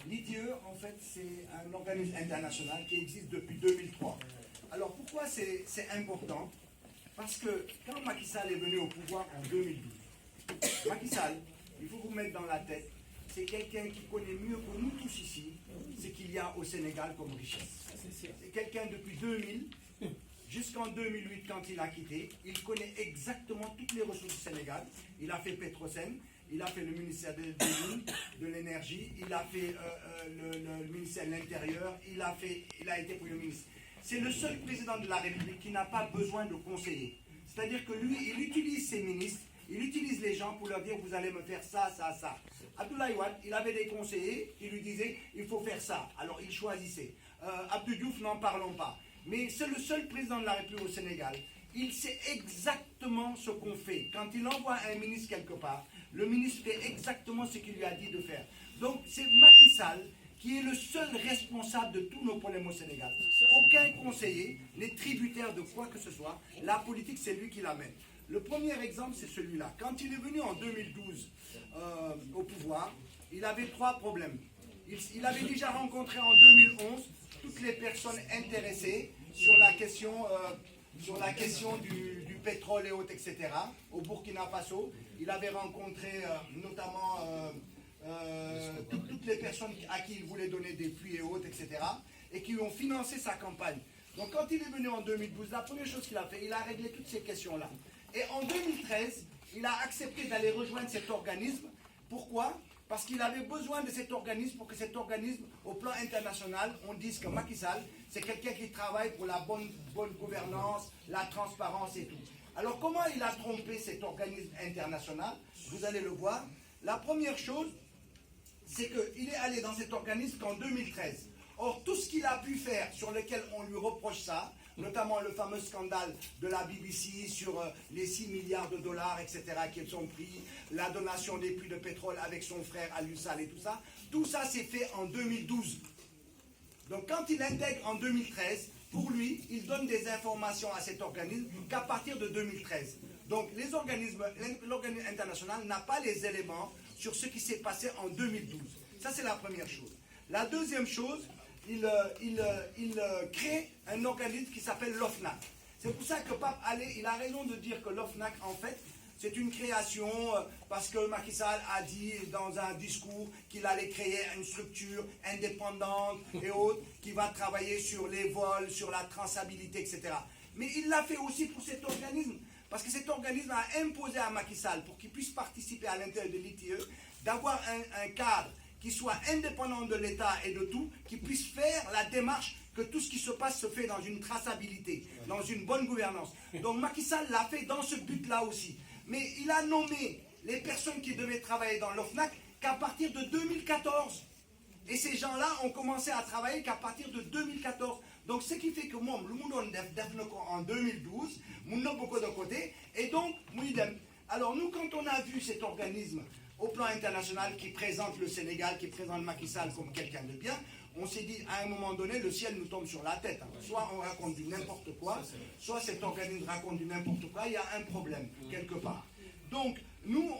L'ITIE, en fait, c'est un organisme international qui existe depuis 2003. Alors pourquoi c'est important? Parce que quand Macky Sall est venu au pouvoir en 2012, Macky Sall, il faut vous mettre dans la tête, c'est quelqu'un qui connaît mieux que nous tous ici ce qu'il y a au Sénégal comme richesse. C'est quelqu'un depuis 2000 jusqu'en 2008 quand il a quitté, il connaît exactement toutes les ressources du Sénégal. Il a fait Petrosen, il a fait le ministère des Mines, de l'énergie, il a fait le ministère de l'Intérieur, il a été Premier ministre. C'est le seul président de la République qui n'a pas besoin de conseiller. C'est-à-dire que lui, il utilise ses ministres, il utilise les gens pour leur dire vous allez me faire ça, ça, ça. Abdoulaye Wade, il avait des conseillers qui lui disaient il faut faire ça. Alors il choisissait. Abdou Diouf, n'en parlons pas. Mais c'est le seul président de la République au Sénégal. Il sait exactement ce qu'on fait. Quand il envoie un ministre quelque part, le ministre fait exactement ce qu'il lui a dit de faire. Donc c'est Macky Sall qui est le seul responsable de tous nos problèmes au Sénégal. Aucun conseiller n'est tributaire de quoi que ce soit. La politique, c'est lui qui l'amène. Le premier exemple, c'est celui-là. Quand il est venu en 2012 au pouvoir, il avait 3 problèmes. Il avait déjà rencontré en 2011 toutes les personnes intéressées sur la question du pétrole et autres, etc. Au Burkina Faso, il avait rencontré notamment toutes les personnes à qui il voulait donner des puits et autres, etc. et qui ont financé sa campagne. Donc quand il est venu en 2012, la première chose qu'il a fait, il a réglé toutes ces questions-là. Et en 2013, il a accepté d'aller rejoindre cet organisme. Pourquoi? Parce qu'il avait besoin de cet organisme pour que cet organisme, au plan international, on dise que Macky Sall, c'est quelqu'un qui travaille pour la bonne gouvernance, la transparence et tout. Alors comment il a trompé cet organisme international? Vous allez le voir. La première chose, c'est qu'il est allé dans cet organisme qu'en 2013. Or, tout ce qu'il a pu faire, sur lequel on lui reproche ça, notamment le fameux scandale de la BBC sur les 6 milliards de dollars, etc., qu'ils ont pris, la donation des puits de pétrole avec son frère à l'USAL et tout ça s'est fait en 2012. Donc quand il intègre en 2013, pour lui, il donne des informations à cet organisme qu'à partir de 2013. Donc l'organisme international n'a pas les éléments sur ce qui s'est passé en 2012. Ça, c'est la première chose. La deuxième chose, il crée un organisme qui s'appelle l'OFNAC. C'est pour ça que Pape Alé, il a raison de dire que l'OFNAC, en fait, c'est une création parce que Macky Sall a dit dans un discours qu'il allait créer une structure indépendante et autres qui va travailler sur les vols, sur la traçabilité, etc. Mais il l'a fait aussi pour cet organisme. Parce que cet organisme a imposé à Macky Sall, pour qu'il puisse participer à l'intérieur de l'ITIE, d'avoir un cadre qui soit indépendant de l'État et de tout, qui puisse faire la démarche que tout ce qui se passe se fait dans une traçabilité, dans une bonne gouvernance. Donc Macky Sall l'a fait dans ce but-là aussi. Mais il a nommé les personnes qui devaient travailler dans l'OFNAC qu'à partir de 2014. Et ces gens-là ont commencé à travailler qu'à partir de 2014. Donc ce qui fait que moi, le monde en 2012, mon nom beaucoup de côté, et donc, alors nous, quand on a vu cet organisme au plan international qui présente le Sénégal, qui présente Macky Sall comme quelqu'un de bien, on s'est dit, à un moment donné, le ciel nous tombe sur la tête. Soit on raconte du n'importe quoi, soit cet organisme raconte du n'importe quoi, il y a un problème, quelque part. Donc, nous,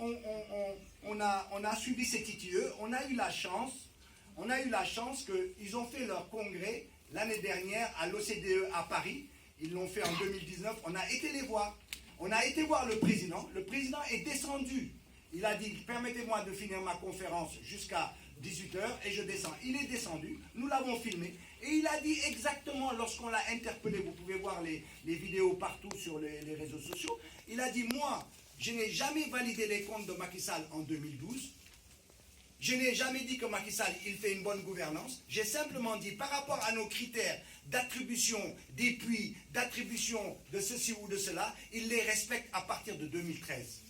on a suivi cet ITIE, on a eu la chance qu'ils ont fait leur congrès l'année dernière à l'OCDE à Paris. Ils l'ont fait en 2019, on a été les voir. On a été voir le président est descendu. Il a dit, permettez-moi de finir ma conférence jusqu'à 18h et je descends. Il est descendu, nous l'avons filmé et il a dit exactement lorsqu'on l'a interpellé, vous pouvez voir les vidéos partout sur les réseaux sociaux, il a dit, moi, je n'ai jamais validé les comptes de Macky Sall en 2012, je n'ai jamais dit que Macky Sall, il fait une bonne gouvernance, j'ai simplement dit, par rapport à nos critères d'attribution des puits, d'attribution de ceci ou de cela, il les respecte à partir de 2013.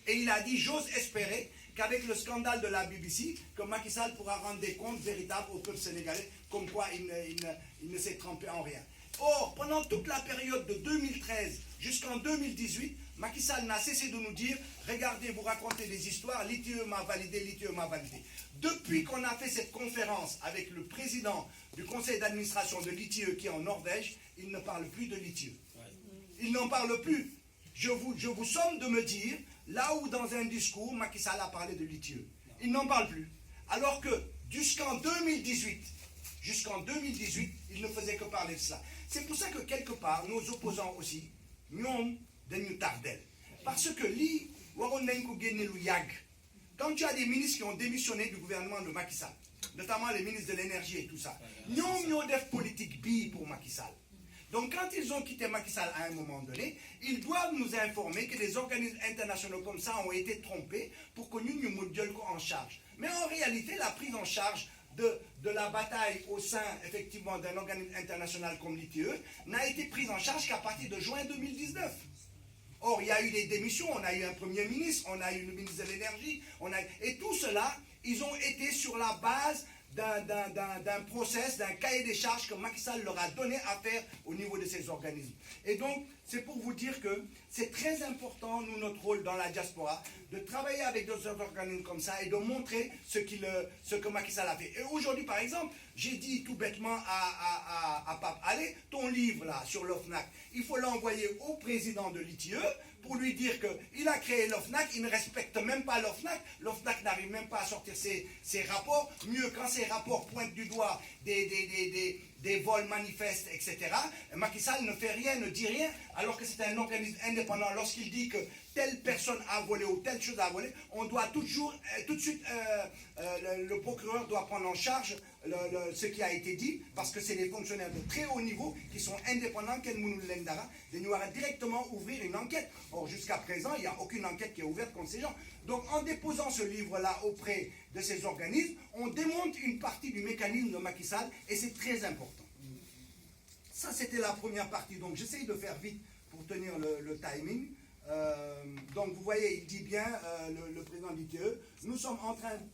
Et il a dit, j'ose espérer qu'avec le scandale de la BBC, que Macky Sall pourra rendre des comptes véritables au peuple sénégalais, comme quoi il ne s'est trompé en rien. Or, pendant toute la période de 2013 jusqu'en 2018, Macky Sall n'a cessé de nous dire, regardez, vous racontez des histoires, l'ITIE m'a validé, l'ITIE m'a validé. Depuis qu'on a fait cette conférence avec le président du conseil d'administration de l'ITIE qui est en Norvège, il ne parle plus de l'ITIE. Il n'en parle plus. Je vous somme de me dire, là où dans un discours, Macky Sall a parlé de l'ITIE. Il n'en parle plus. Alors que Jusqu'en 2018, il ne faisait que parler de cela. C'est pour ça que quelque part, nos opposants aussi, nous nous tardent. Parce que quand tu as des ministres qui ont démissionné du gouvernement de Macky Sall, notamment les ministres de l'énergie et tout ça, nous avons des politiques billes pour Macky Sall. Donc quand ils ont quitté Macky Sall à un moment donné, ils doivent nous informer que des organismes internationaux comme ça ont été trompés pour que nous nous mettions en charge. Mais en réalité, la prise en charge de la bataille au sein, effectivement, d'un organisme international comme l'ITE n'a été prise en charge qu'à partir de juin 2019. Or, il y a eu des démissions, on a eu un premier ministre, on a eu le ministre de l'énergie, et tout cela, ils ont été sur la base d'un process, d'un cahier des charges que Macky Sall leur a donné à faire au niveau de ces organismes. Et donc, c'est pour vous dire que c'est très important, nous, notre rôle dans la diaspora, de travailler avec d'autres organismes comme ça et de montrer ce que Macky Sall a fait. Et aujourd'hui, par exemple, j'ai dit tout bêtement à Pape, allez, ton livre là sur l'OFNAC, il faut l'envoyer au président de l'ITIE pour lui dire qu'il a créé l'OFNAC, il ne respecte même pas l'OFNAC, l'OFNAC n'arrive même pas à sortir ses rapports, mieux quand ces rapports pointent du doigt des vols manifestes, etc. Macky Sall ne fait rien, ne dit rien, alors que c'est un organisme indépendant. Lorsqu'il dit que telle personne a volé ou telle chose a volé, on doit tout de suite, le procureur doit prendre en charge ce qui a été dit, parce que c'est des fonctionnaires de très haut niveau qui sont indépendants, de nous directement ouvrir une enquête. Or, jusqu'à présent, il n'y a aucune enquête qui est ouverte contre ces gens. Donc, en déposant ce livre-là auprès de ces organismes, on démonte une partie du mécanisme de Macky Sall, et c'est très important. Ça, c'était la première partie. Donc, j'essaye de faire vite pour tenir le timing. Donc, vous voyez, il dit bien, le président de l'ITE, nous sommes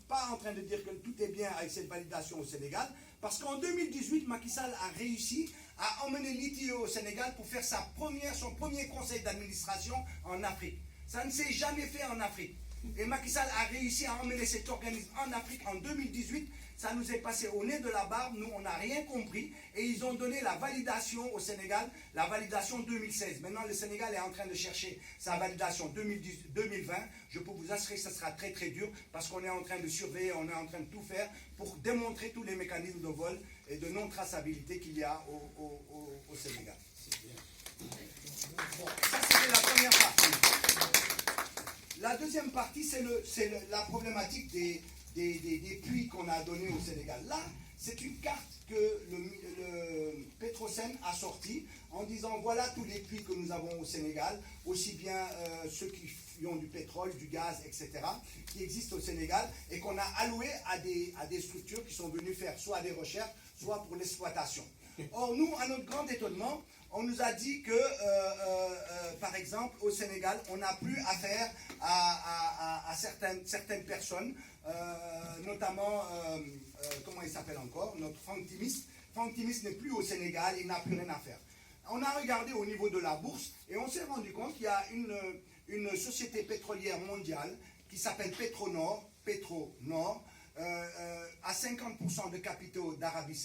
pas en train de dire que tout est bien avec cette validation au Sénégal, parce qu'en 2018, Macky Sall a réussi à emmener l'ITE au Sénégal pour faire son premier conseil d'administration en Afrique. Ça ne s'est jamais fait en Afrique. Et Macky Sall a réussi à emmener cet organisme en Afrique en 2018. Ça nous est passé au nez de la barbe, nous on n'a rien compris, et ils ont donné la validation au Sénégal, la validation 2016. Maintenant le Sénégal est en train de chercher sa validation 2020, je peux vous assurer que ça sera très très dur, parce qu'on est en train de surveiller, on est en train de tout faire pour démontrer tous les mécanismes de vol et de non-traçabilité qu'il y a au Sénégal. Bon, ça c'était la première partie. La deuxième partie, c'est la problématique des puits qu'on a donnés au Sénégal. Là, c'est une carte que le Petrosen a sortie en disant voilà tous les puits que nous avons au Sénégal, aussi bien ceux qui ont du pétrole, du gaz, etc., qui existent au Sénégal et qu'on a alloué à des structures qui sont venues faire soit des recherches, soit pour l'exploitation. Or, nous, à notre grand étonnement, on nous a dit que, par exemple, au Sénégal, on n'a plus affaire à certaines personnes, notamment, comment il s'appelle encore, notre Franck Timis. Franck Timis n'est plus au Sénégal, il n'a plus rien à faire. On a regardé au niveau de la bourse et on s'est rendu compte qu'il y a une société pétrolière mondiale qui s'appelle Petronor, à 50% de capitaux d'Abu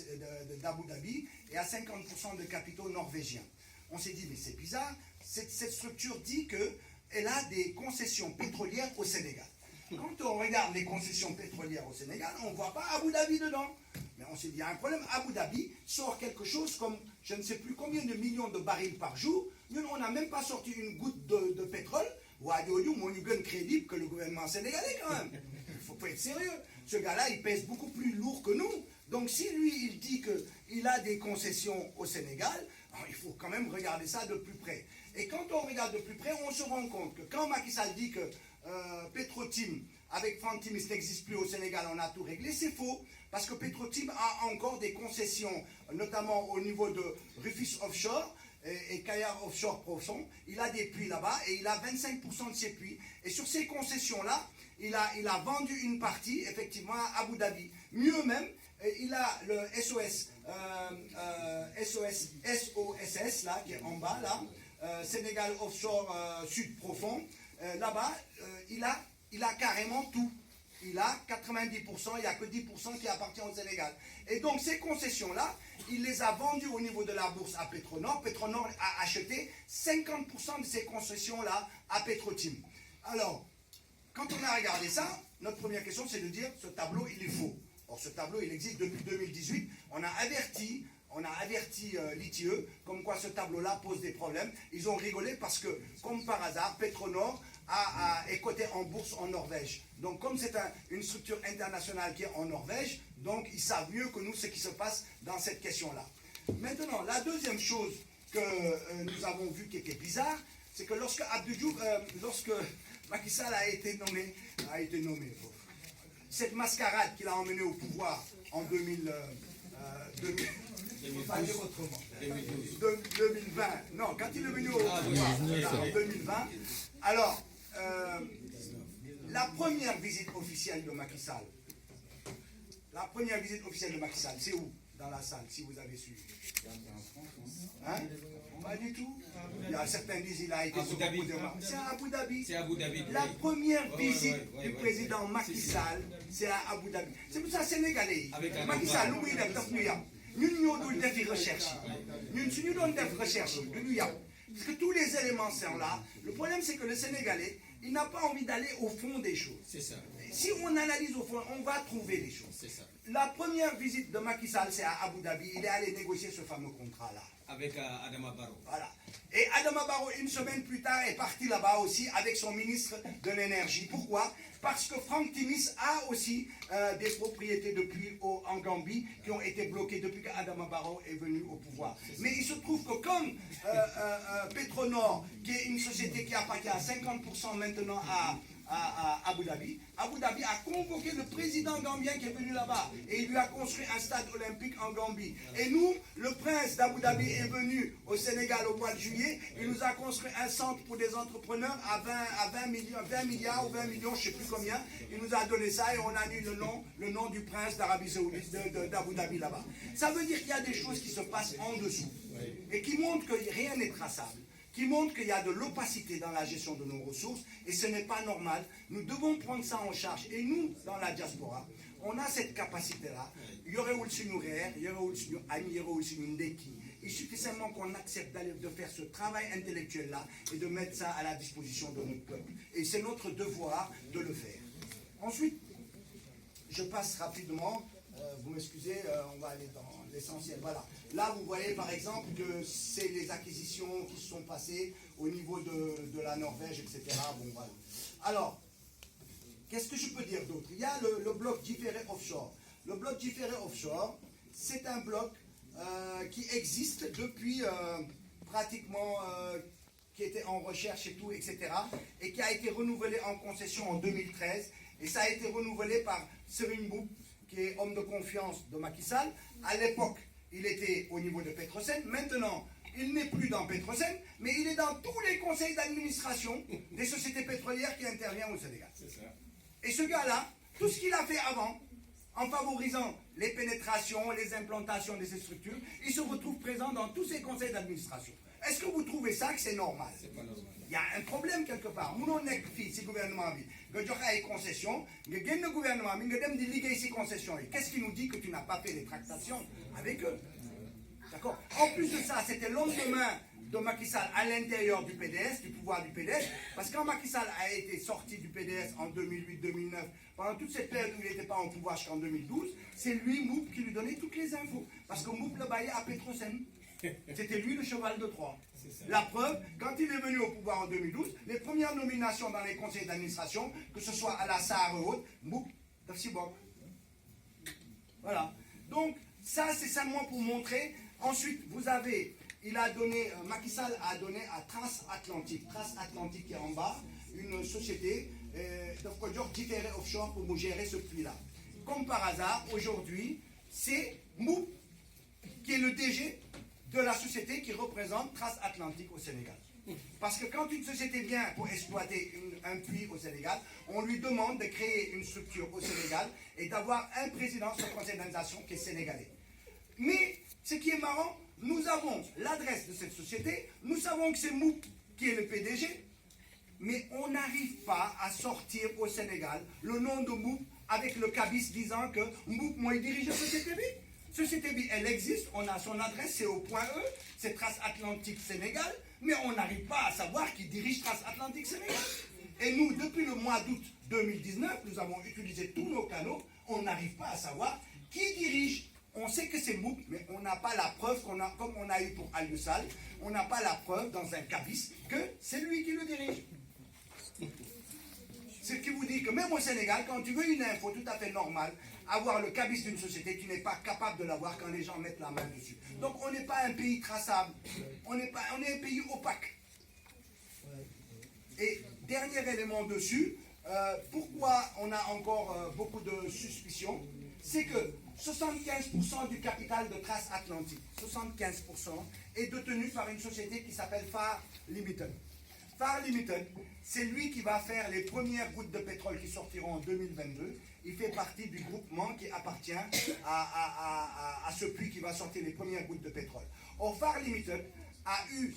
Dhabi et à 50% de capitaux norvégiens. On s'est dit, mais c'est bizarre, cette structure dit qu'elle a des concessions pétrolières au Sénégal. Quand on regarde les concessions pétrolières au Sénégal, on ne voit pas Abu Dhabi dedans. Mais on s'est dit, il y a un problème, Abu Dhabi sort quelque chose comme, je ne sais plus combien de millions de barils par jour. Nous, on n'a même pas sorti une goutte de pétrole. Ou à Diodiou, on est crédible que le gouvernement sénégalais quand même. Il faut être sérieux. Ce gars-là, il pèse beaucoup plus lourd que nous. Donc si lui, il dit qu'il a des concessions au Sénégal, il faut quand même regarder ça de plus près. Et quand on regarde de plus près, on se rend compte que quand Macky Sall dit que Petrotim, avec Franck Timis, n'existe plus au Sénégal, on a tout réglé, c'est faux. Parce que Petrotim a encore des concessions, notamment au niveau de Rufus Offshore et Kayar Offshore Profond. Il a des puits là-bas et il a 25% de ses puits. Et sur ces concessions-là, il a vendu une partie, effectivement, à Abu Dhabi. Mieux même, il a le SOSS, là, qui est en bas, là, Sénégal Offshore Sud Profond. Là-bas, il a carrément tout. Il a 90%, il n'y a que 10% qui appartient au Sénégal. Et donc, ces concessions-là, il les a vendues au niveau de la bourse à Petronor. Petronor a acheté 50% de ces concessions-là à Petrotim. Alors, quand on a regardé ça, notre première question, c'est de dire, ce tableau, il est faux. Or, ce tableau, il existe depuis 2018. On a averti l'ITIE comme quoi ce tableau-là pose des problèmes. Ils ont rigolé parce que, comme par hasard, Petronor est coté en bourse en Norvège. Donc, comme c'est une structure internationale qui est en Norvège, donc ils savent mieux que nous ce qui se passe dans cette question-là. Maintenant, la deuxième chose que nous avons vue qui était bizarre, c'est que lorsque Macky Sall a été nommé, cette mascarade qu'il a emmené au pouvoir en 2020, non, quand il est venu au pouvoir en 2020, alors, la première visite officielle de Macky Sall, c'est où dans la salle, si vous avez suivi? Hein? Pas du tout. Il y a certains disent qu'il a été sur beaucoup de marques. C'est à Abu Dhabi. La première visite du président Macky Sall, c'est à Abu Dhabi. C'est pour ça Sénégalais. Macky Sall, nous, il est New York. Nous, nous devons faire recherche. Nous devons faire recherche de New York. Parce que tous les éléments sont là. Le problème, c'est que le Sénégalais, il n'a pas envie d'aller au fond des choses. C'est ça. Si on analyse au fond, on va trouver les choses. C'est ça. La première visite de Macky Sall, c'est à Abu Dhabi. Il est allé négocier ce fameux contrat-là. Avec Adama Barrow. Voilà. Et Adama Barrow, une semaine plus tard, est parti là-bas aussi avec son ministre de l'énergie. Pourquoi? Parce que Franck Timis a aussi des propriétés en Gambie qui ont été bloquées depuis qu'Adama Barrow est venu au pouvoir. Mais il se trouve que comme Petronor, qui est une société qui appartient à 50% maintenant à Abu Dhabi a convoqué le président gambien qui est venu là-bas et il lui a construit un stade olympique en Gambie. Et nous, le prince d'Abu Dhabi est venu au Sénégal au mois de juillet, il nous a construit un centre pour des entrepreneurs à 20 milliards ou 20 millions, je ne sais plus combien. Il nous a donné ça et on a mis le nom du prince d'Arabie Saoudite, d'Abu Dhabi là-bas. Ça veut dire qu'il y a des choses qui se passent en dessous et qui montrent que rien n'est traçable, qui montre qu'il y a de l'opacité dans la gestion de nos ressources, et ce n'est pas normal. Nous devons prendre ça en charge. Et nous, dans la diaspora, on a cette capacité-là. Il suffit seulement qu'on accepte de faire ce travail intellectuel-là et de mettre ça à la disposition de notre peuple. Et c'est notre devoir de le faire. Ensuite, je passe rapidement. Vous m'excusez, on va aller dans l'essentiel. Voilà. Là, vous voyez par exemple que c'est les acquisitions qui se sont passées au niveau de la Norvège, etc. Bon, voilà. Alors, qu'est-ce que je peux dire d'autre? Il y a le bloc différé offshore. Le bloc différé offshore, c'est un bloc qui existe depuis pratiquement, qui était en recherche et tout, etc. Et qui a été renouvelé en concession en 2013. Et ça a été renouvelé par Serine Boub, qui est homme de confiance de Macky Sall. À l'époque, il était au niveau de Petrosen. Maintenant, il n'est plus dans Petrosen, mais il est dans tous les conseils d'administration des sociétés pétrolières qui interviennent au Sénégal. Et ce gars-là, tout ce qu'il a fait avant, en favorisant les pénétrations, les implantations de ces structures, il se retrouve présent dans tous ces conseils d'administration. Est-ce que vous trouvez ça que c'est normal? C'est pas normal. Il y a un problème quelque part. Nous n'avons pas fait ces gouvernements. Nous avons des concessions. Nous avons des gouvernements. Nous avons des ligues ces concessions. Et qu'est-ce qui nous dit que tu n'as pas fait les tractations avec eux? D'accord? En plus de ça, c'était lendemain de Macky Sall à l'intérieur du PDS, du pouvoir du PDS. Parce que quand Macky Sall a été sorti du PDS en 2008-2009, pendant toute cette période où il n'était pas en pouvoir jusqu'en 2012, c'est lui, Moup, qui lui donnait toutes les infos. Parce que Moup le baillait à Petrosen. C'était lui le cheval de Troie. La preuve, quand il est venu au pouvoir en 2012, les premières nominations dans les conseils d'administration, que ce soit à la Sahara Haute, Moup, Tafsibok. Voilà. Donc, ça, c'est simplement pour montrer. Ensuite, vous avez, Macky Sall a donné à Transatlantique qui est en bas, une société différée offshore pour gérer ce puits-là. Comme par hasard, aujourd'hui, c'est Moup qui est le DG de la société qui représente Transatlantique au Sénégal. Parce que quand une société vient pour exploiter un puits au Sénégal, on lui demande de créer une structure au Sénégal et d'avoir un président sur le conseil d'administration qui est sénégalais. Mais ce qui est marrant, nous avons l'adresse de cette société, nous savons que c'est Moup qui est le PDG, mais on n'arrive pas à sortir au Sénégal le nom de Moup avec le cabis disant que Moup, moi, il dirige la société B. Société B, elle existe, on a son adresse, c'est au point E, c'est Transatlantique Sénégal, mais on n'arrive pas à savoir qui dirige Transatlantique Sénégal. Et nous, depuis le mois d'août 2019, nous avons utilisé tous nos canaux On n'arrive pas à savoir qui dirige. On sait que c'est Mouk, mais on n'a pas la preuve, comme on a eu pour Al-Yussal, on n'a pas la preuve dans un cabis que c'est lui qui le dirige. Ce qui vous dit que même au Sénégal, quand tu veux une info tout à fait normale, avoir le cabis d'une société, tu n'es pas capable de l'avoir quand les gens mettent la main dessus. Donc on n'est pas un pays traçable, on est un pays opaque. Et dernier élément dessus, pourquoi on a encore beaucoup de suspicions, c'est que 75% du capital de Trace Atlantique, 75% est détenu par une société qui s'appelle Far Limited. Far Limited, c'est lui qui va faire les premières gouttes de pétrole qui sortiront en 2022. Il fait partie du groupement qui appartient à ce puits qui va sortir les premières gouttes de pétrole. Or, Far Limited a pu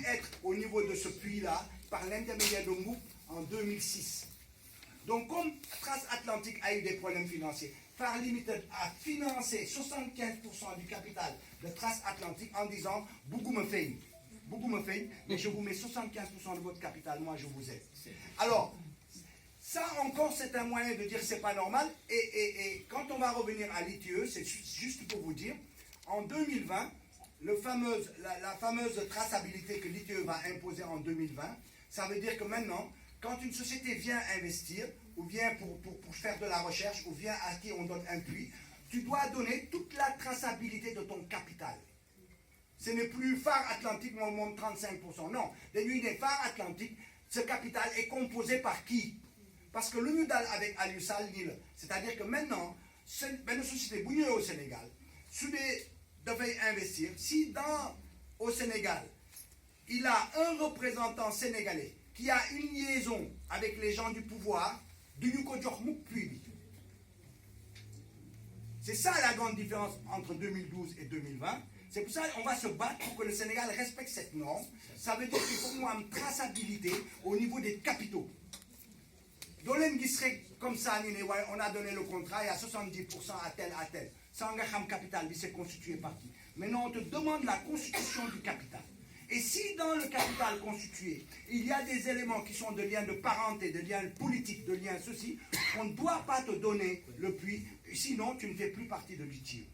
être au niveau de ce puits-là par l'intermédiaire de Mouk en 2006. Donc, comme Trace Atlantique a eu des problèmes financiers, Far Limited a financé 75% du capital de Trace Atlantique en disant « Beaucoup me fait, mais je vous mets 75% de votre capital, moi je vous aide. » Alors, ça encore c'est un moyen de dire c'est pas normal. Et quand on va revenir à l'ITE, c'est juste pour vous dire, en 2020, la fameuse traçabilité que l'ITE va imposer en 2020, ça veut dire que maintenant, quand une société vient investir, ou vient pour faire de la recherche, ou vient à qui on donne un puits, tu dois donner toute la traçabilité de ton capital. Ce n'est plus Far Atlantique, on monte 35%. Non, les Far Atlantique, ce capital est composé par qui? Parce que le Nudal avec Al-Yussal, c'est-à-dire que maintenant, une société bouillée au Sénégal, si devait investir, si au Sénégal, il a un représentant sénégalais qui a une liaison avec les gens du pouvoir, c'est ça la grande différence entre 2012 et 2020. C'est pour ça qu'on va se battre pour que le Sénégal respecte cette norme. Ça veut dire qu'il faut une traçabilité au niveau des capitaux. Dolen qui serait comme ça, on a donné le contrat, il y a 70% à tel. Ça, on capital, il s'est constitué par qui? Maintenant, on te demande la constitution du capital. Et si dans le capital constitué, il y a des éléments qui sont de liens de parenté, de liens politiques, de liens ceci, on ne doit pas te donner le puits, sinon tu ne fais plus partie de l'ITIE.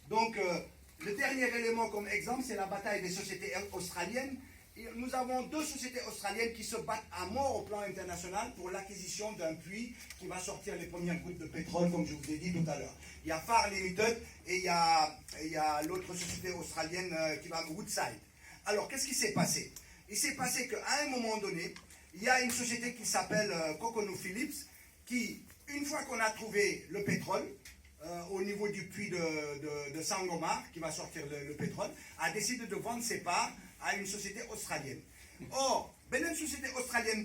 Donc, le dernier élément comme exemple, c'est la bataille des sociétés australiennes. Et nous avons deux sociétés australiennes qui se battent à mort au plan international pour l'acquisition d'un puits qui va sortir les premières gouttes de pétrole, comme je vous ai dit tout à l'heure. Il y a Far Limited et il y a l'autre société australienne qui va à Woodside. Alors, qu'est-ce qui s'est passé? Il s'est passé qu'à un moment donné, il y a une société qui s'appelle ConocoPhillips qui, une fois qu'on a trouvé le pétrole, au niveau du puits de Sangomar, qui va sortir le pétrole, a décidé de vendre ses parts à une société australienne. Or, une société australienne,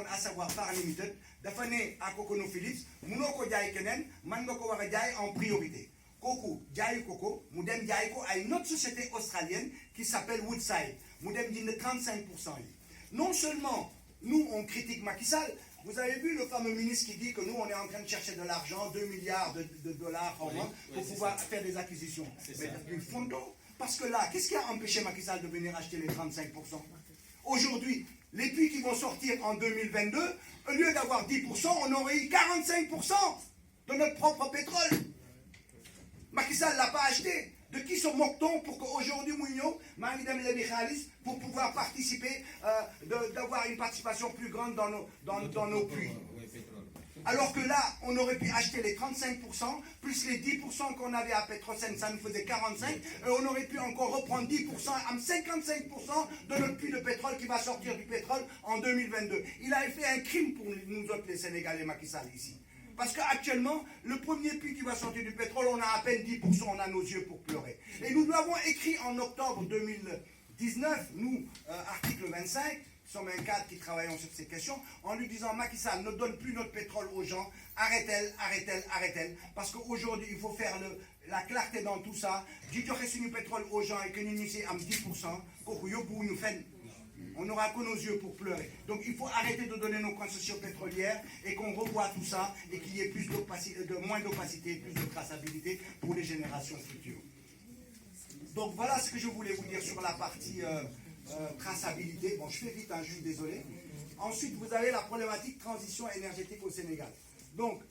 à savoir Far Limited, dafa ne à ConocoPhillips, munoo ko jaay keneen, man nga ko war a jaay en priorité. Kooku jaayu ko mu dem jaay ko à une autre société australienne qui s'appelle Woodside. Mu dem jënd 35%. Non seulement nous on critique Macky Sall, vous avez vu le fameux ministre qui dit que nous on est en train de chercher de l'argent, 2 milliards de dollars en mois pour pouvoir faire des acquisitions. Mais du fond d'eau. Parce que là, qu'est-ce qui a empêché Macky Sall de venir acheter les 35%? Aujourd'hui, les puits qui vont sortir en 2022, au lieu d'avoir 10%, on aurait eu 45% de notre propre pétrole. Macky Sall ne l'a pas acheté. De qui se moque-t-on pour qu'aujourd'hui, Mouigno, Maridem Levi Khalis, pour pouvoir participer, d'avoir une participation plus grande dans nos puits? Alors que là, on aurait pu acheter les 35%, plus les 10% qu'on avait à Petrosen, ça nous faisait 45%, et on aurait pu encore reprendre 10%, à 55% de notre puits de pétrole qui va sortir du pétrole en 2022. Il a fait un crime pour nous autres, les Sénégalais, Macky Sall, ici. Parce qu'actuellement, le premier puits qui va sortir du pétrole, on a à peine 10%, on a nos yeux pour pleurer. Et nous l'avons écrit en octobre 2019, nous, article 25, nous sommes un cadre qui travaillons sur ces questions, en lui disant, Macky Sall, ne donne plus notre pétrole aux gens, arrête-elle, parce qu'aujourd'hui, il faut faire la clarté dans tout ça, du pétrole aux gens et que nous à 10%, on n'aura que nos yeux pour pleurer. Donc il faut arrêter de donner nos concessions pétrolières et qu'on revoie tout ça et qu'il y ait moins d'opacité, plus de traçabilité pour les générations futures. Donc voilà ce que je voulais vous dire sur la partie traçabilité. Bon, je fais vite, hein, je suis désolé. Ensuite, vous avez la problématique transition énergétique au Sénégal. Donc,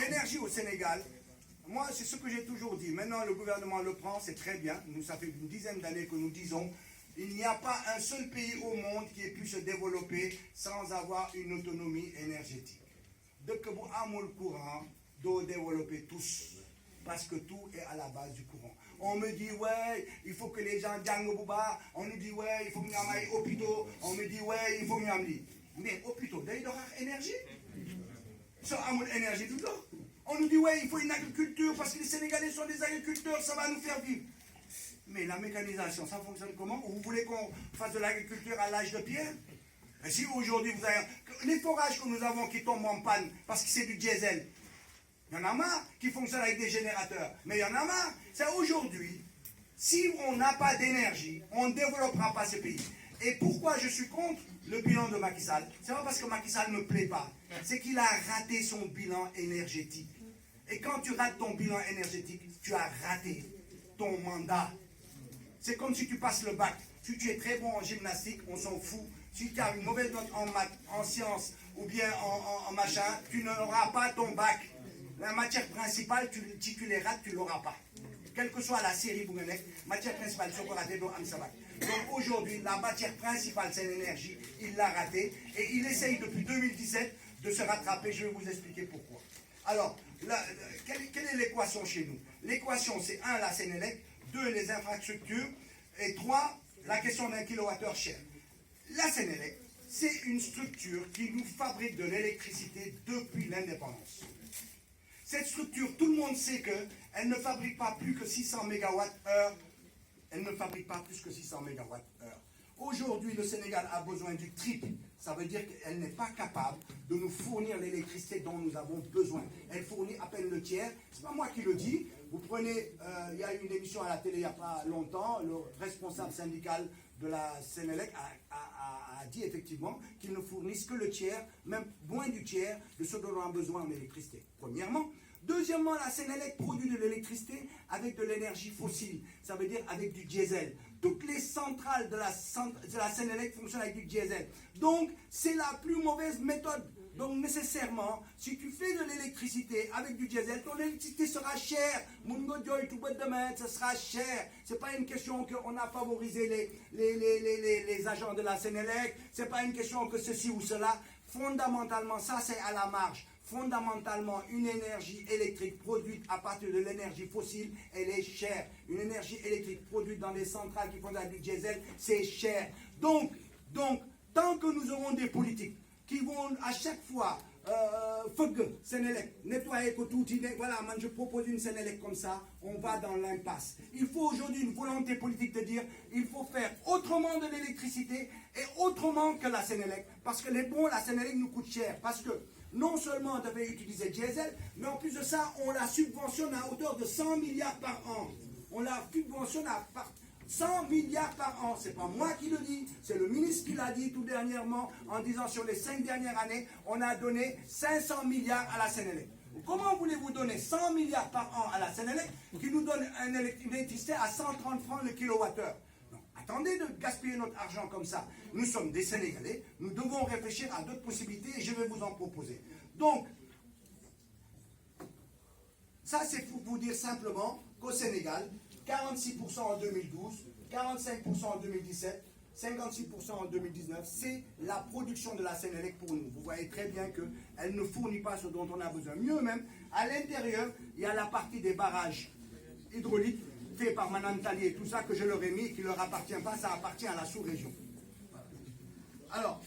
l'énergie au Sénégal, moi, c'est ce que j'ai toujours dit. Maintenant, le gouvernement le prend, c'est très bien. Nous, ça fait une dizaine d'années que nous disons, il n'y a pas un seul pays au monde qui ait pu se développer sans avoir une autonomie énergétique. Dès que vous avez le courant, doit développer tous. Parce que tout est à la base du courant. On me dit, ouais, il faut que les gens gagnent au bouba. On nous dit, ouais, il faut que nous aillions au hôpital. On me dit, ouais, il faut que nous aillions. Mais hôpital, il y a énergie. Ça a énergie tout le temps. On nous dit, ouais, il faut une agriculture parce que les Sénégalais sont des agriculteurs, ça va nous faire vivre. Mais la mécanisation, ça fonctionne comment? Vous voulez qu'on fasse de l'agriculture à l'âge de pierre? Et si aujourd'hui vous avez les forages que nous avons qui tombent en panne parce que c'est du diesel, il y en a marre qui fonctionnent avec des générateurs, mais il y en a marre. C'est aujourd'hui, si on n'a pas d'énergie, on ne développera pas ce pays. Et pourquoi je suis contre le bilan de Macky Sall? C'est pas parce que Macky Sall ne me plaît pas, c'est qu'il a raté son bilan énergétique. Et quand tu rates ton bilan énergétique, tu as raté ton mandat. C'est comme si tu passes le bac. Si tu es très bon en gymnastique, on s'en fout. Si tu as une mauvaise note en maths, en sciences ou bien en machin, tu n'auras pas ton bac. La matière principale, si tu les rates, tu ne l'auras pas. Quelle que soit la série Bouganek, matière principale, ce qu'on raté dans Amsabat. Donc aujourd'hui, la matière principale, c'est l'énergie. Il l'a raté et il essaye depuis 2017 de se rattraper. Je vais vous expliquer pourquoi. Alors, quelle est l'équation chez nous? L'équation, c'est 1, la Sénélec, 2, les infrastructures, et 3, la question d'un kilowattheure cher. La Sénélec, c'est une structure qui nous fabrique de l'électricité depuis l'indépendance. Cette structure, tout le monde sait qu'elle ne fabrique pas plus que 600 MWh. Elle ne fabrique pas plus que 600 MWh. Aujourd'hui, le Sénégal a besoin du triple. Ça veut dire qu'elle n'est pas capable de nous fournir l'électricité dont nous avons besoin. Elle fournit à peine le tiers. Ce n'est pas moi qui le dis. Vous prenez, il y a eu une émission à la télé il n'y a pas longtemps, le responsable syndical de la Sénélec a dit effectivement qu'ils ne fournissent que le tiers, même moins du tiers, de ce dont on a besoin en électricité. Premièrement. Deuxièmement, la Sénélec produit de l'électricité avec de l'énergie fossile, ça veut dire avec du diesel. Toutes les centrales de la Sénélec fonctionnent avec du diesel. Donc, c'est la plus mauvaise méthode. Donc, nécessairement, si tu fais de l'électricité avec du diesel, ton électricité sera chère. Ce sera cher. Ce n'est pas une question qu'on a favorisé les agents de la Sénélec. Ce n'est pas une question que ceci ou cela. Fondamentalement, ça, c'est à la marge. Fondamentalement, une énergie électrique produite à partir de l'énergie fossile, elle est chère. Une énergie électrique produite dans les centrales qui font du diesel, c'est cher. Donc, tant que nous aurons des politiques qui vont à chaque fois Sénélec, nettoyer que tout, voilà, moi je propose une Sénélec comme ça, on va dans l'impasse. Il faut aujourd'hui une volonté politique de dire, il faut faire autrement de l'électricité et autrement que la Sénélec. Parce que la Sénélec nous coûte cher. Parce que non seulement on devait utiliser diesel, mais en plus de ça, on la subventionne à hauteur de 100 milliards par an. On la subventionne à 100 milliards par an. Ce n'est pas moi qui le dis, c'est le ministre qui l'a dit tout dernièrement, en disant sur les 5 dernières années, on a donné 500 milliards à la Sénélec. Comment voulez-vous donner 100 milliards par an à la Sénélec qui nous donne une électricité à 130 francs le kilowattheure? Attendez de gaspiller notre argent comme ça. Nous sommes des Sénégalais, nous devons réfléchir à d'autres possibilités et je vais vous en proposer. Donc, ça c'est pour vous dire simplement qu'au Sénégal, 46% en 2012, 45% en 2017, 56% en 2019, c'est la production de la Sénélec pour nous. Vous voyez très bien qu'elle ne fournit pas ce dont on a besoin. Mieux même, à l'intérieur, il y a la partie des barrages hydrauliques fait par Madame Tali et tout ça que je leur ai mis et qui ne leur appartient pas, ça appartient à la sous-région. Alors,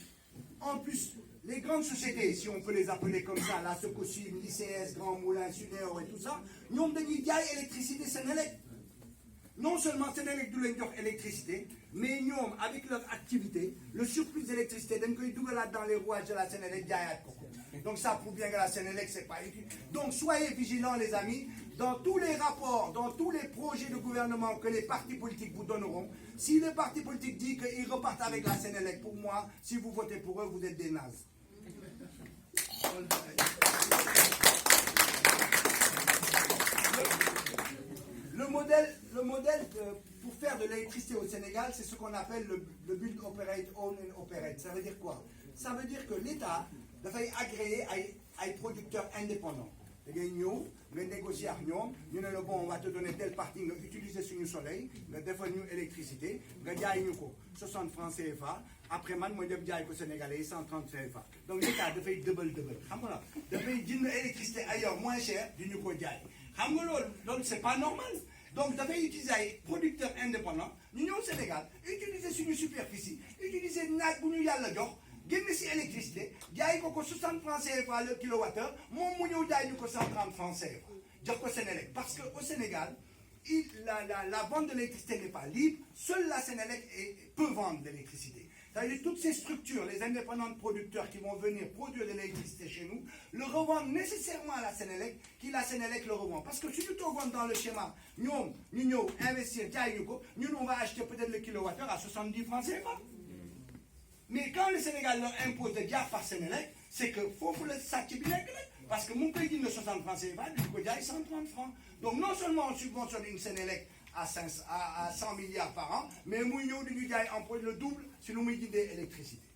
en plus, les grandes sociétés, si on peut les appeler comme ça, la Socosim, l'ICS, Grand Moulin, Suneo et tout ça, nous avons des électricité Sénélec. Non seulement Sénélec de l'électricité, mais nous, avec leur activité, le surplus d'électricité, nous là dans les rouages de la Sénélec. Donc ça prouve bien que la Sénélec, c'est pas utile. Donc soyez vigilants les amis, dans tous les rapports, dans tous les projets de gouvernement que les partis politiques vous donneront, si les partis politiques disent qu'ils repartent avec la Sénélec, pour moi, si vous votez pour eux, vous êtes des nazes. Le modèle pour faire de l'électricité au Sénégal, c'est ce qu'on appelle le build, operate, own and operate. Ça veut dire quoi? ça veut dire que l'État doit agréer à des producteurs indépendants. Nous négocier avec nous, nous disons bon, on va te donner telle partie, nous utiliser sur le soleil, nous défendre l'électricité, nous avons 60 francs CFA, après man, moi, je vais au Sénégalais 130 CFA. Donc l'État doit faire double. Il doit faire l'électricité ailleurs moins cher du nous donc c'est pas normal. Donc, vous avez utilisé les producteurs indépendants, nous au Sénégal, utiliser sur une superficie, utiliser NAC pour nous y aller, gagner si électricité, gagner 60 francs CFA le kilowattheure, mon mouniou gagne 130 francs CFA. Dire que Sénélec. Parce qu'au Sénégal, la vente de l'électricité n'est pas libre, seule la Sénélec peut vendre de l'électricité. C'est-à-dire toutes ces structures, les indépendants producteurs qui vont venir produire de l'électricité chez nous, le revendent nécessairement à la Sénélec, qui la Sénélec le revend. Parce que si nous trouvons dans le schéma, nous investir, nous on va acheter peut-être le kilowattheure à 70 francs CFA. Mais quand le Sénégal leur impose de diable par Sénélec, c'est que faut le sac parce que mon pays de 60 francs CFA, du coup, il y a 130 francs. Donc non seulement on subventionne une Sénélec à 100 milliards par an, mais nous emploie le double si nous avons d'électricité.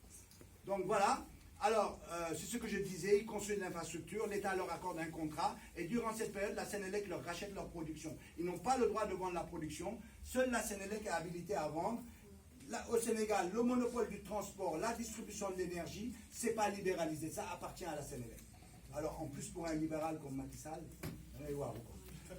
Donc voilà. Alors, c'est ce que je disais, ils construisent l'infrastructure, l'État leur accorde un contrat, et durant cette période, la Sénélec leur rachète leur production. Ils n'ont pas le droit de vendre la production, seule la Sénélec est habilitée à vendre. Là, au Sénégal, le monopole du transport, la distribution de l'énergie, ce n'est pas libéralisé, ça appartient à la Sénélec. Alors, en plus, pour un libéral comme Macky Sall, allez voir.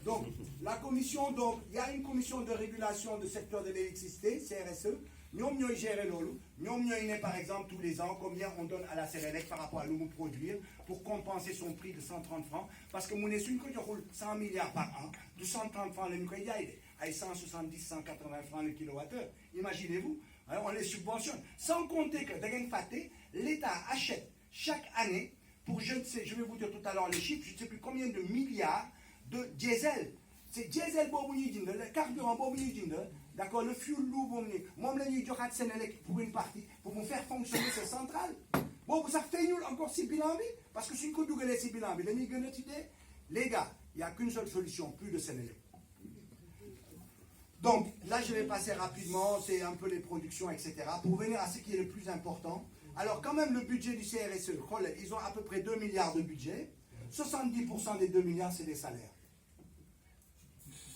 Donc, la commission, donc, il y a une commission de régulation du secteur de l'électricité, CRSE. Nous avons géré l'eau. Nous avons, par exemple, tous les ans, combien on donne à la Sénélec par rapport à nous produire pour compenser son prix de 130 francs. Parce que nous avons 100 milliards par an, de 130 francs le micro, à 170, 180 francs le kilowattheure. Imaginez-vous, on les subventionne. Sans compter que, l'État achète chaque année, pour je vais vous dire tout à l'heure les chiffres, je ne sais plus combien de milliards de diesel. C'est diesel le carburant d'accord, le fuel lourd moi je Sénélec pour une partie, pour vous faire fonctionner ces centrales. Bon, vous avez fait encore si bilan, parce que si vous avez si bilan, les gars, il n'y a qu'une seule solution, plus de Sénélec. Donc, là, je vais passer rapidement, c'est un peu les productions, etc. Pour venir à ce qui est le plus important. Alors, quand même, le budget du CRSE, ils ont à peu près 2 milliards de budget. 70% des 2 milliards, c'est des salaires.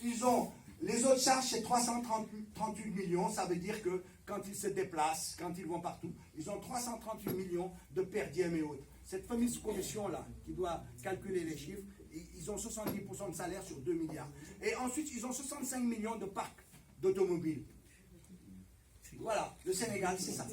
Ils ont, les autres charges, c'est 338 millions. Ça veut dire que quand ils se déplacent, quand ils vont partout, ils ont 338 millions de per diem et autres. Cette fameuse commission-là, qui doit calculer les chiffres, ils ont 70% de salaire sur 2 milliards. Et ensuite, ils ont 65 millions de parcs d'automobiles. Voilà, le Sénégal, c'est ça.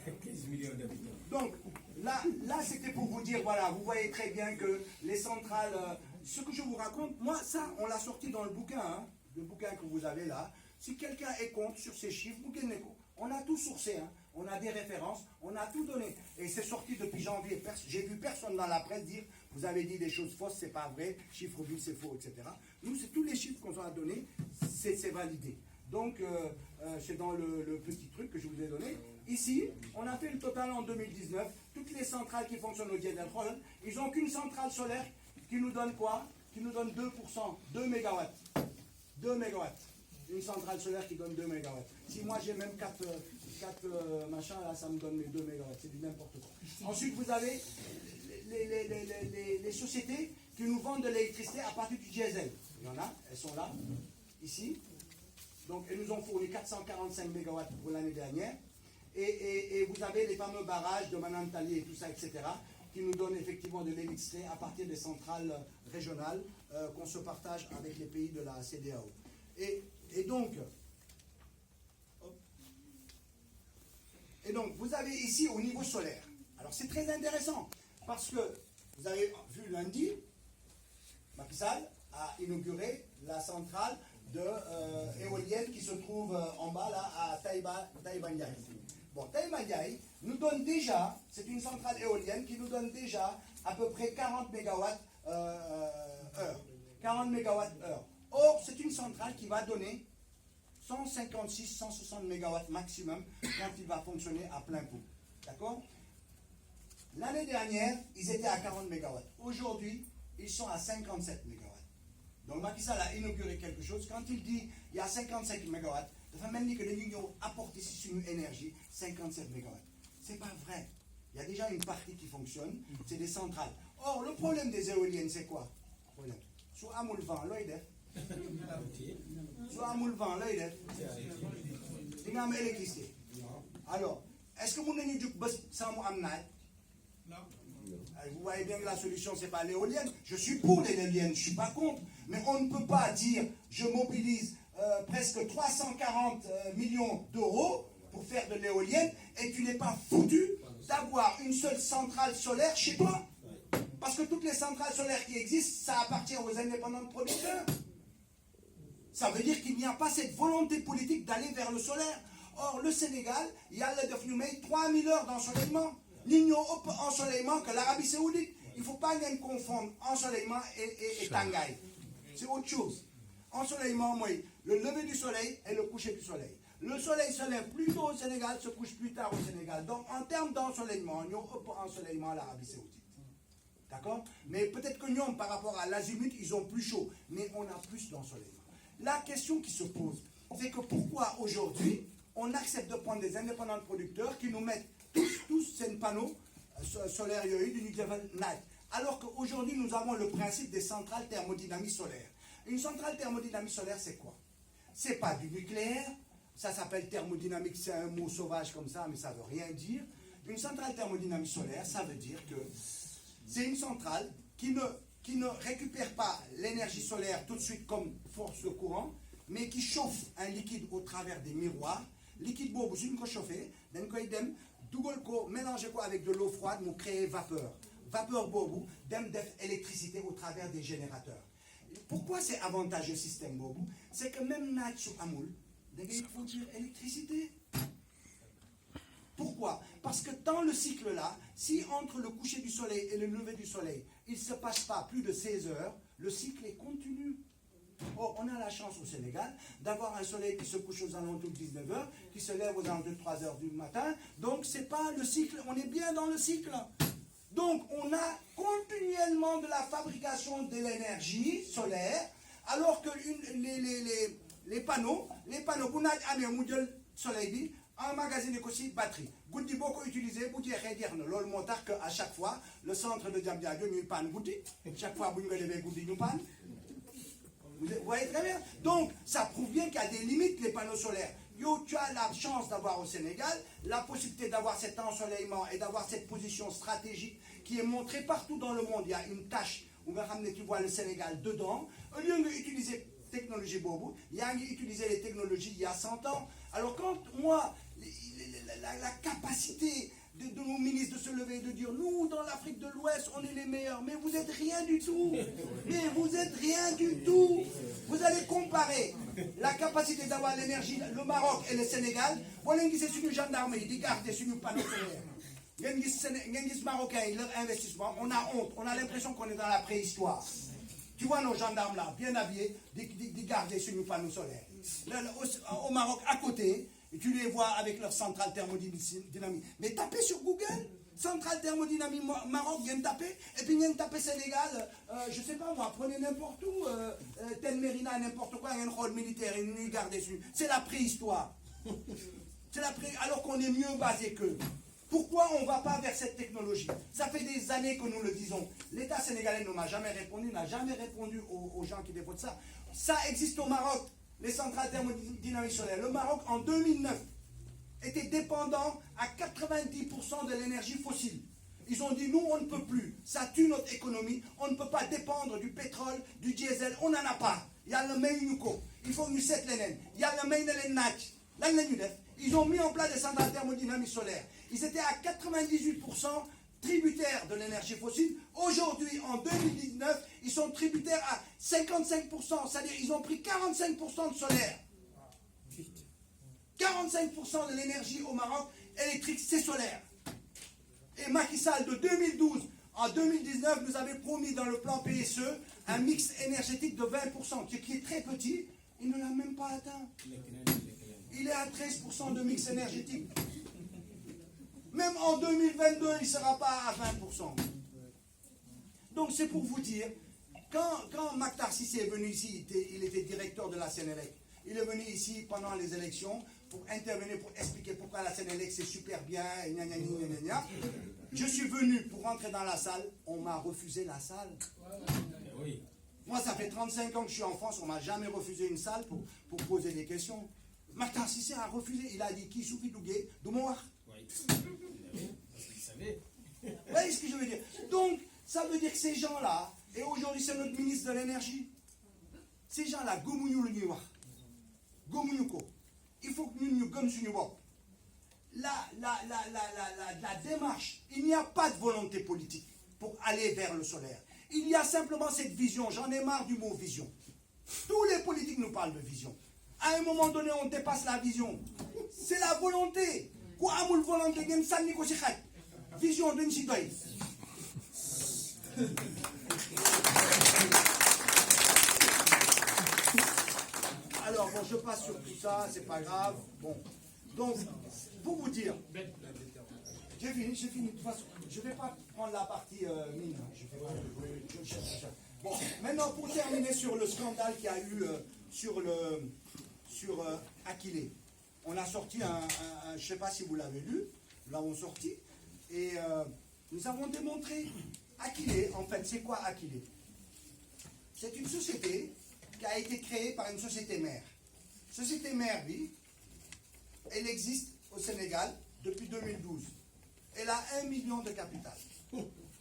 15 millions d'habitants. Donc, là c'était pour vous dire, voilà, vous voyez très bien que les centrales, ce que je vous raconte, moi, ça, on l'a sorti dans le bouquin, le bouquin que vous avez là. Si quelqu'un est contre sur ces chiffres, on a tout sourcé, on a des références, on a tout donné. Et c'est sorti depuis janvier. J'ai vu personne dans la presse dire, vous avez dit des choses fausses, c'est pas vrai, chiffre vu, c'est faux, etc. Nous, c'est tous les chiffres qu'on a donnés, c'est validé. Donc, c'est dans le petit truc que je vous ai donné. Ici, on a fait le total en 2019. Toutes les centrales qui fonctionnent au diesel, ils n'ont qu'une centrale solaire qui nous donne quoi? Qui nous donne 2%, 2 mégawatts. 2 mégawatts. Une centrale solaire qui donne 2 mégawatts. Si moi j'ai même 4 machins, là, ça me donne mes 2 mégawatts. C'est du n'importe quoi. Ensuite, vous avez les sociétés qui nous vendent de l'électricité à partir du diesel. Il y en a, elles sont là, ici. Donc, elles nous ont fourni 445 mégawatts pour l'année dernière. Et vous avez les fameux barrages de Manantali et tout ça, etc., qui nous donnent effectivement de l'électricité à partir des centrales régionales qu'on se partage avec les pays de la CEDEAO. Et donc, vous avez ici au niveau solaire. Alors, c'est très intéressant, parce que vous avez vu lundi, Macky Sall a inauguré la centrale éolienne qui se trouve en bas là à Taïba-Ndiaye. Bon, Taïba-Ndiaye nous donne déjà, c'est une centrale éolienne qui nous donne déjà à peu près 40 mégawatts heure. 40 mégawatts heure. Or, c'est une centrale qui va donner 156-160 mégawatts maximum quand il va fonctionner à plein pot. D'accord? L'année dernière, ils étaient à 40 mégawatts. Aujourd'hui, ils sont à 57 mégawatts. Donc Macky Sall a inauguré quelque chose. Quand il dit il y a 55 mégawatts, ça veut même dire que l'Union apporte ici sur une énergie 57 mégawatts. C'est pas vrai. Il y a déjà une partie qui fonctionne, c'est des centrales. Or, le problème des éoliennes, c'est quoi? Sous amul vent, là, il est. Sous amul vent, là, il est. Il y a une électricité. Alors, est-ce que vous avez dit que sans moi, non. Vous voyez bien que la solution, ce n'est pas l'éolienne. Je suis pour l'éolienne, je ne suis pas contre. Mais on ne peut pas dire, je mobilise presque 340 millions d'euros pour faire de l'éolienne et tu n'es pas foutu d'avoir une seule centrale solaire chez toi. Parce que toutes les centrales solaires qui existent, ça appartient aux indépendants producteurs. Ça veut dire qu'il n'y a pas cette volonté politique d'aller vers le solaire. Or, le Sénégal, il y a le devenu 3000 heures d'ensoleillement. L'Union ensoleillement que l'Arabie Saoudite. Il ne faut pas bien confondre ensoleillement et Tangaï. C'est autre chose. Ensoleillement, moi, le lever du soleil et le coucher du soleil. Le soleil se lève plus tôt au Sénégal, se couche plus tard au Sénégal. Donc, en termes d'ensoleillement, nous avons ensoleillement à l'Arabie Saoudite. D'accord? Mais peut-être que nous, par rapport à l'azimut, ils ont plus chaud. Mais on a plus d'ensoleillement. La question qui se pose, c'est que pourquoi aujourd'hui, on accepte de prendre des indépendants producteurs qui nous mettent tous ces panneaux solaires du night. Alors qu'aujourd'hui, nous avons le principe des centrales thermodynamiques solaires. Une centrale thermodynamique solaire, c'est quoi? C'est pas du nucléaire. Ça s'appelle thermodynamique, c'est un mot sauvage comme ça, mais ça ne veut rien dire. Une centrale thermodynamique solaire, ça veut dire que c'est une centrale qui ne récupère pas l'énergie solaire tout de suite comme force de courant, mais qui chauffe un liquide au travers des miroirs. Liquide bobu, si nous chauffé, d'un koy dem, dougal ko, mélanger quoi avec de l'eau froide, nous créer vapeur. Vapeur bobu, dem def électricité au travers des générateurs. Pourquoi c'est avantageux le système bobu? C'est que même Natsu Amoul, il faut dire électricité. Pourquoi? Parce que dans le cycle-là, si entre le coucher du soleil et le lever du soleil, il ne se passe pas plus de 16 heures, le cycle est continu. Or, on a la chance au Sénégal d'avoir un soleil qui se couche aux alentours de 19 heures, qui se lève aux alentours de 3 heures du matin. Donc, ce n'est pas le cycle, on est bien dans le cycle. Donc, on a continuellement de la fabrication de l'énergie solaire, alors que les panneaux, vous n'avez pas de soleil, un magazine aussi batterie. Goudi beaucoup utilisé, Goudi rédire. L'ol montre qu'à chaque fois, le centre de Diambiadio nous panne Goudi. Chaque fois, vous avez Goudi nous panne. Vous voyez très bien. Donc, ça prouve bien qu'il y a des limites, les panneaux solaires. Yo, tu as la chance d'avoir au Sénégal la possibilité d'avoir cet ensoleillement et d'avoir cette position stratégique qui est montrée partout dans le monde. Il y a une tâche où tu vois le Sénégal dedans. Au lieu d'utiliser technologie bobo, il y a utilisé les technologies il y a 100 ans. Alors quand moi, la capacité de nos ministres de se lever et de dire nous dans l'Afrique de l'Ouest on est les meilleurs, mais vous n'êtes rien du tout, mais vous êtes rien du tout. Vous allez comparer la capacité d'avoir l'énergie, le Maroc et le Sénégal. Voilà qui c'est sur une gendarmerie, ils gardent sur une panneau solaire. Les Marocains, leur investissement, on a honte, on a l'impression qu'on est dans la préhistoire. Tu vois nos gendarmes là, bien habillés, ils gardent sur une panneau solaire. Au Maroc, à côté, tu les vois avec leur centrale thermodynamique. Mais tapez sur Google, centrale thermodynamique Maroc, viens taper, et puis viens taper Sénégal, je ne sais pas moi, prenez n'importe où, Tel Mérina, n'importe quoi, il y a un rôle militaire, ils nous gardent dessus. C'est la préhistoire. Alors qu'on est mieux basé qu'eux. Pourquoi on ne va pas vers cette technologie? Ça fait des années que nous le disons. L'État sénégalais ne m'a jamais répondu, n'a jamais répondu aux gens qui défendent ça. Ça existe au Maroc, les centrales thermodynamiques solaires. Le Maroc, en 2009, était dépendant à 90% de l'énergie fossile. Ils ont dit, nous, on ne peut plus. Ça tue notre économie. On ne peut pas dépendre du pétrole, du diesel. On n'en a pas. Il y a le Meynuko. Il faut que nous settent les naines. Il y a le Meynelennach. Ils ont mis en place des centrales thermodynamiques solaires. Ils étaient à 98% tributaires de l'énergie fossile. Aujourd'hui, en 2019, ils sont tributaires à 55%. C'est-à-dire qu'ils ont pris 45% de solaire. 45% de l'énergie au Maroc électrique, c'est solaire. Et Macky Sall, de 2012 en 2019, nous avait promis dans le plan PSE un mix énergétique de 20%, qui est très petit. Il ne l'a même pas atteint. Il est à 13% de mix énergétique. Même en 2022, il ne sera pas à 20%. Donc c'est pour vous dire, quand Maktar Sissi est venu ici, il était directeur de la Sénélec. Il est venu ici pendant les élections pour intervenir, pour expliquer pourquoi la Sénélec c'est super bien, et gna gna gna gna gna. Je suis venu pour rentrer dans la salle, on m'a refusé la salle. Oui. Moi, ça fait 35 ans que je suis en France, on m'a jamais refusé une salle pour poser des questions. Martin Cissé a refusé, il a dit qui souffle dougué, de moi. Oui. Parce qu'il savait. Vous voyez ce que je veux dire? Donc, ça veut dire que ces gens-là, et aujourd'hui c'est notre ministre de l'énergie, ces gens-là, gomuñu lu ñuy wax, gomuñu ko. Il faut que nous gëm suñu bopp. La démarche, il n'y a pas de volonté politique pour aller vers le solaire. Il y a simplement cette vision. J'en ai marre du mot vision. Tous les politiques nous parlent de vision. À un moment donné, on dépasse la vision. C'est la volonté. Quoi amul volonté ngeen sànni ko ci xaj. Vision dañ ci doy. Alors bon, je passe sur tout ça, c'est pas grave. Bon, donc pour vous dire, j'ai fini. De toute façon, je ne vais pas prendre la partie mine. Bon, maintenant pour terminer sur le scandale qu'il y a eu sur Akile. On a sorti je ne sais pas si vous l'avez lu, nous l'avons sorti, et nous avons démontré Akile. En fait, c'est quoi Akile? C'est une société qui a été créée par une société mère. Société mère, oui, elle existe au Sénégal depuis 2012. Elle a 1 million de capital.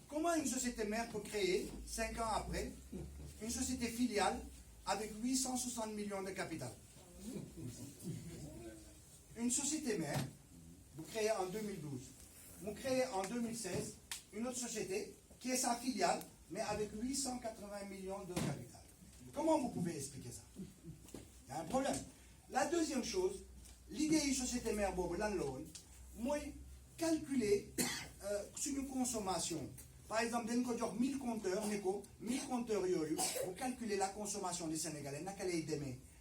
Comment une société mère peut créer, 5 ans après, une société filiale avec 860 millions de capital? Une société mère, vous créez en 2012. Vous créez en 2016 une autre société qui est sa filiale, mais avec 880 millions de capital. Comment vous pouvez expliquer ça? Il y a un problème. La deuxième chose, l'idée de la société mère, moi, calculer sur une consommation. Par exemple, vous avez 1000 compteurs, 1000 compteurs, vous calculez la consommation des Sénégalais,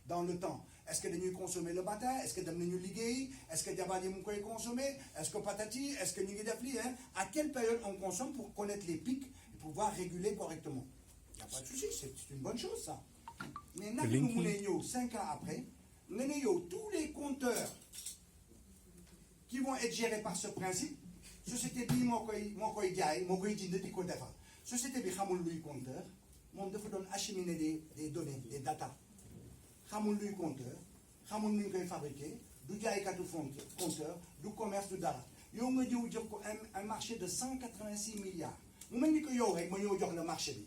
dans le temps. Est-ce que nous consommer le matin? Est-ce que nous liguer? Est-ce que nous consommer? Est-ce que patati? Est-ce que nous hein? À quelle période on consomme pour connaître les pics et pouvoir réguler correctement? Il n'y a pas de souci, c'est une bonne chose ça. Mais nous, 5 ans après, nous avons tous les compteurs qui vont être gérés par ce principe. Société bi mokoy jaay mokoy jënd di ko defar société bi xamul luy compteur moom dafa doon acheminer des données des data xamul luy compteur xamul nu ñu koy fabriquer du jaaykatu compteur du commerce du dara yow nga jëw jox ko un marché de 186 milliards mu mel ni que yow rek ma ñëw jox le marché bi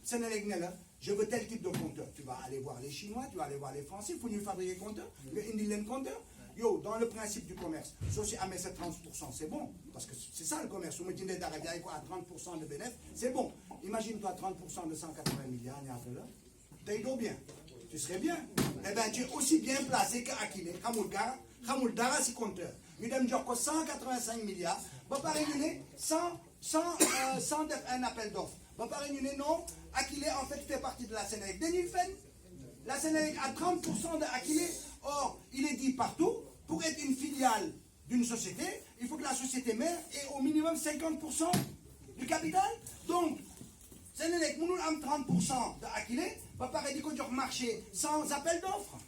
Sénélec ne la je veux tel type de compteur. Tu vas aller voir les Chinois, tu vas aller voir les Français, il faut nous fabriquer compteur, le Indien compteur. Yo, dans le principe du commerce, si à 30%, c'est bon, parce que c'est ça le commerce. Si on me dit d'arrêter à 30% de bénéfice, c'est bon. Imagine-toi 30% de 180 milliards, t'es bien. Tu serais bien. Eh bien, tu es aussi bien placé qu'Akile. Khamoul Dara, si compteur. Nous avons 185 milliards. Bah, pareil, sans un appel d'offres. Bah, pareil, non, Akile, en fait, fait partie de la Sénélec. La Sénélec a 30% de Akile. Or, il est dit partout, pour être une filiale d'une société, il faut que la société mère ait au minimum 50% du capital. Donc, Sénélec, nous avons 30% de Akile, va pareil du marché sans appel d'offres.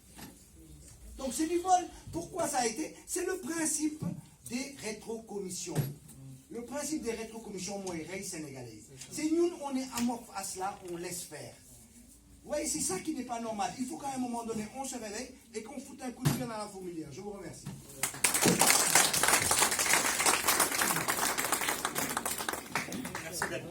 Donc, c'est du vol. Pourquoi ça a été? C'est le principe des rétrocommissions. Le principe des rétrocommissions, moi, est sénégalais. C'est nous, on est amorphe à cela, on laisse faire. Oui, c'est ça qui n'est pas normal. Il faut qu'à un moment donné, on se réveille et qu'on foute un coup de pied dans la fourmilière. Je vous remercie. Merci d'être.